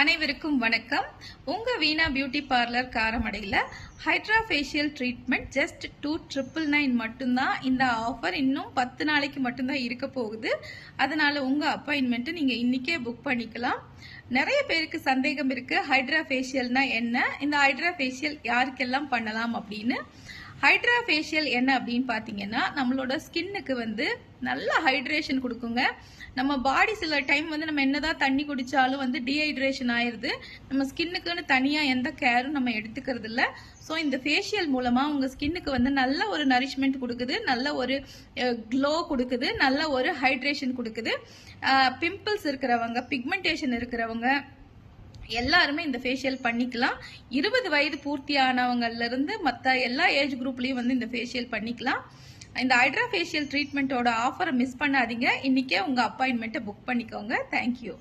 அனைவருக்கும் வணக்கம். உங்க வீணா பியூட்டி பார்லர் காரமடையில் ஹைட்ரா ஃபேஷியல் ட்ரீட்மெண்ட் ஜஸ்ட் 2,999 மட்டும்தான். இந்த ஆஃபர் இன்னும் 10 நாளைக்கு மட்டும்தான் இருக்க போகுது. அதனால உங்க அப்பாயின்மெண்ட் நீங்க இன்னைக்கே புக் பண்ணிக்கலாம். நிறைய பேருக்கு சந்தேகம் இருக்கு, ஹைட்ரா ஃபேஷியல்னா என்ன, இந்த ஹைட்ரா ஃபேஷியல் யாருக்கெல்லாம் பண்ணலாம் அப்படின்னு. ஹைட்ரா ஃபேஷியல் என்ன அப்படின்னு பார்த்தீங்கன்னா, நம்மளோட ஸ்கின்னுக்கு நல்ல ஹைட்ரேஷன் கொடுக்குங்க. நம்ம பாடி சில டைம் நம்ம என்னதான் தண்ணி குடிச்சாலும் டீஹைட்ரேஷன் ஆயிடுது. நம்ம ஸ்கின்னுக்குன்னு தனியாக எந்த கேரும் நம்ம எடுத்துக்கிறது இல்லை. ஸோ இந்த ஃபேஷியல் மூலமாக உங்கள் ஸ்கின்னுக்கு நல்ல ஒரு நரிஷ்மெண்ட் கொடுக்குது, நல்ல ஒரு க்ளோ கொடுக்குது, நல்ல ஒரு ஹைட்ரேஷன் கொடுக்குது. பிம்பிள்ஸ் இருக்கிறவங்க, பிக்மெண்டேஷன் இருக்கிறவங்க எல்லாருமே இந்த ஃபேஷியல் பண்ணிக்கலாம். 20 வயது பூர்த்தியானவங்கள்ல இருந்து மற்ற எல்லா ஏஜ் குரூப்லயும் இந்த ஃபேஷியல் பண்ணிக்கலாம். இந்த ஹைட்ரா ஃபேஷியல் ட்ரீட்மெண்ட்டோட ஆஃபரை மிஸ் பண்ணாதீங்க. இன்னைக்கே உங்க அப்பாயின்மெண்ட்டை புக் பண்ணிக்கோங்க. தேங்க்யூ.